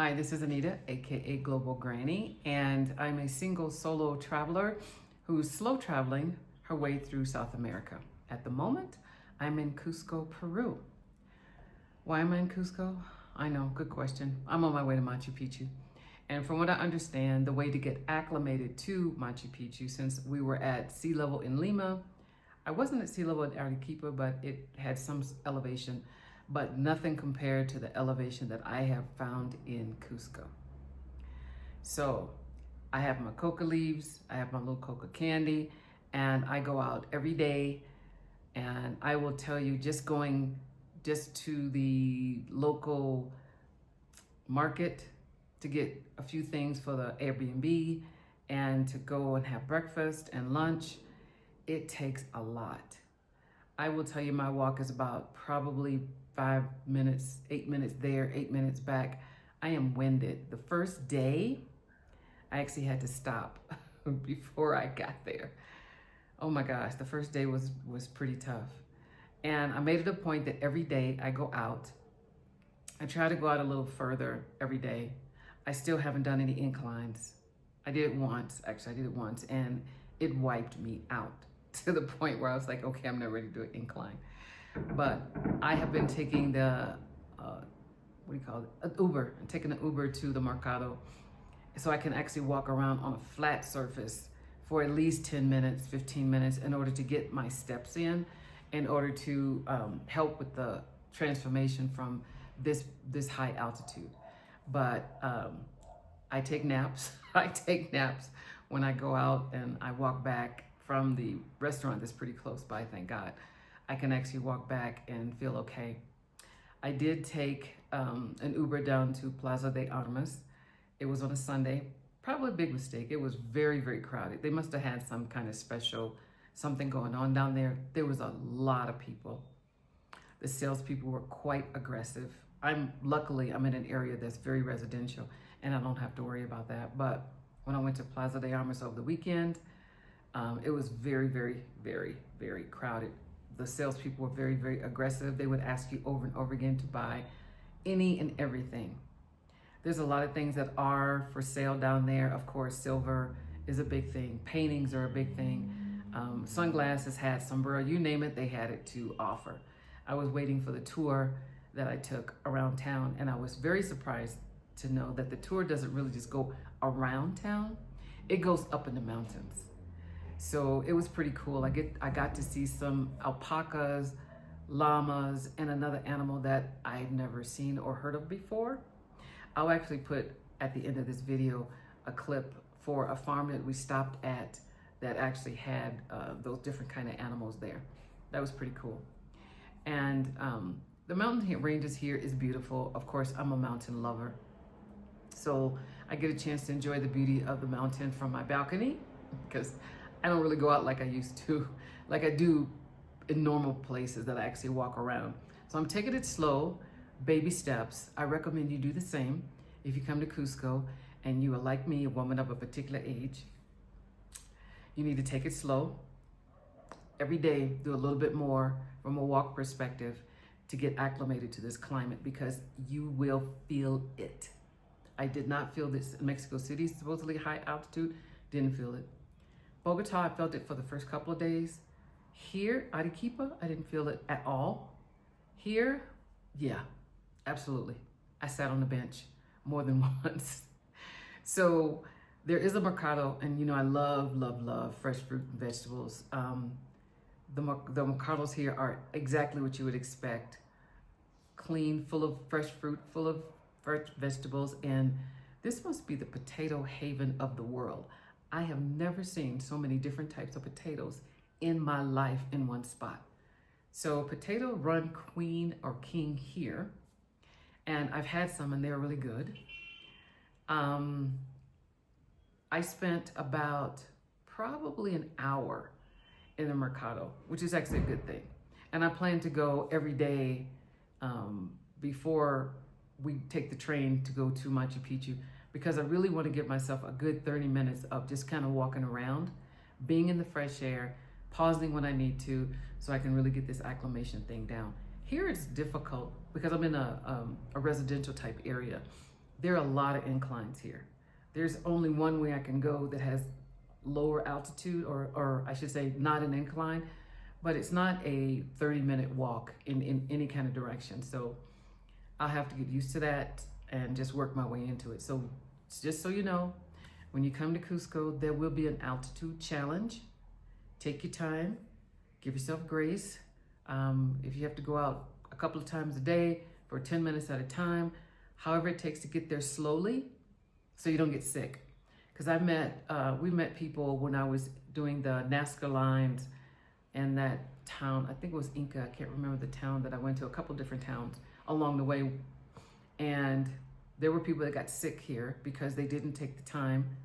Hi, this is Anita, aka Global Granny, and I'm a single solo traveler who's slow traveling her way through South America. At the moment, I'm in Cusco, Peru. Why am I in Cusco? I know, good question. I'm on my way to Machu Picchu. And from what I understand, the way to get acclimated to Machu Picchu, since we were at sea level in Lima, I wasn't at sea level at Arequipa, but it had some elevation, but nothing compared to the elevation that I have found in Cusco. So I have my coca leaves, I have my little coca candy, and I go out every day. And I will tell you, just going just to the local market to get a few things for the Airbnb and to go and have breakfast and lunch, it takes a lot. I will tell you, my walk is about probably 5 minutes, 8 minutes there, 8 minutes back. I am winded. The first day, I actually had to stop before I got there. Oh my gosh, the first day was pretty tough. And I made it a point that every day I go out. I try to go out a little further every day. I still haven't done any inclines. I did it once, and it wiped me out to the point where I was like, okay, I'm not ready to do an incline. But I have been taking the, what do you call it? An Uber. I'm taking an Uber to the Mercado so I can actually walk around on a flat surface for at least 10 minutes, 15 minutes in order to get my steps in order to help with the transformation from this high altitude. But I take naps. I take naps when I go out and I walk back from the restaurant that's pretty close by, thank God. I can actually walk back and feel okay. I did take an Uber down to Plaza de Armas. It was on a Sunday, probably a big mistake. It was very, very crowded. They must have had some kind of special something going on down there. There was a lot of people. The salespeople were quite aggressive. Luckily, I'm in an area that's very residential and I don't have to worry about that. But when I went to Plaza de Armas over the weekend, it was very, very, very, very crowded. The salespeople were very, very aggressive. They would ask you over and over again to buy any and everything. There's a lot of things that are for sale down there. Of course, silver is a big thing. Paintings are a big thing. Sunglasses, hats, sombrero, you name it, they had it to offer. I was waiting for the tour that I took around town, and I was very surprised to know that the tour doesn't really just go around town. It goes up in the mountains. So it was pretty cool. I got to see some alpacas, llamas, and another animal that I've never seen or heard of before. I'll actually put at the end of this video a clip for a farm that we stopped at that actually had those different kind of animals there. That was pretty cool. And the mountain ranges here is beautiful. Of course, I'm a mountain lover. So I get a chance to enjoy the beauty of the mountain from my balcony because I don't really go out like I used to, like I do in normal places that I actually walk around. So I'm taking it slow, baby steps. I recommend you do the same if you come to Cusco and you are like me, a woman of a particular age. You need to take it slow. Every day, do a little bit more from a walk perspective to get acclimated to this climate because you will feel it. I did not feel this in Mexico City, supposedly high altitude, didn't feel it. Bogota, I felt it for the first couple of days. Here, Arequipa, I didn't feel it at all. Here, yeah, absolutely. I sat on the bench more than once. So there is a mercado, and you know I love, love, love fresh fruit and vegetables. The mercados here are exactly what you would expect. Clean, full of fresh fruit, full of fresh vegetables, and this must be the potato haven of the world. I have never seen so many different types of potatoes in my life in one spot. So potato run queen or king here, and I've had some and they're really good. I spent about probably an hour in the mercado, which is actually a good thing. And I plan to go every day before we take the train to go to Machu Picchu because I really want to give myself a good 30 minutes of just kind of walking around, being in the fresh air, pausing when I need to so I can really get this acclimation thing down. Here it's difficult because I'm in a residential type area. there are a lot of inclines here. There's only one way I can go that has lower altitude, or I should say not an incline, but it's not a 30-minute walk in any kind of direction. So I'll have to get used to that and just work my way into it. So just so you know, when you come to Cusco, there will be an altitude challenge. Take your time, give yourself grace. If you have to go out a couple of times a day for 10 minutes at a time, however it takes to get there slowly so you don't get sick. Because we met people when I was doing the Nazca lines in that town. I think it was Inca. I can't remember the town that I went to, a couple different towns along the way. And there were people that got sick here because they didn't take the time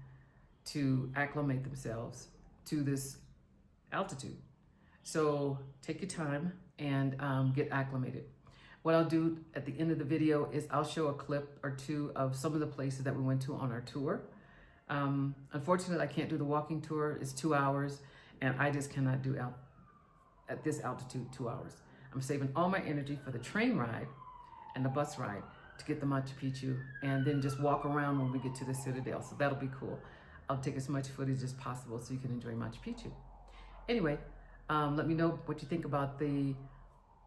to acclimate themselves to this altitude. So take your time and get acclimated. What I'll do at the end of the video is I'll show a clip or two of some of the places that we went to on our tour. Unfortunately, I can't do the walking tour. It's 2 hours, and I just cannot do at this altitude 2 hours. I'm saving all my energy for the train ride and the bus ride to get to Machu Picchu, and then just walk around when we get to the Citadel. So that'll be cool. I'll take as much footage as possible so you can enjoy Machu Picchu. Anyway, let me know what you think about the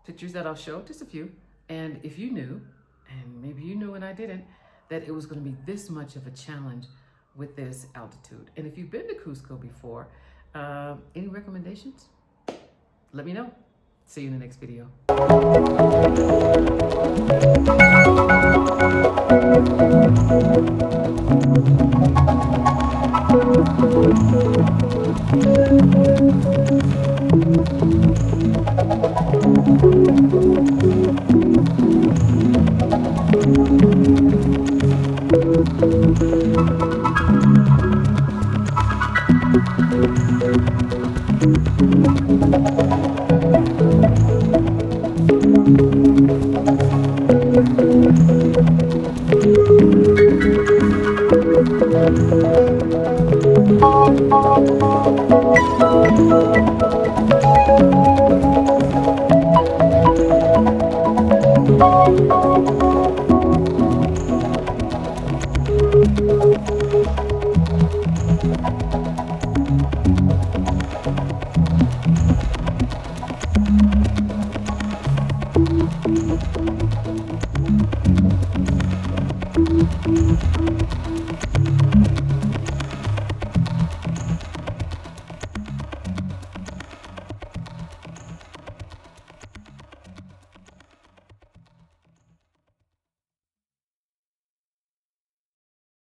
pictures that I'll show, just a few. And if you knew, and maybe you knew and I didn't, that it was going to be this much of a challenge with this altitude. And if you've been to Cusco before, any recommendations? Let me know. See you in the next video.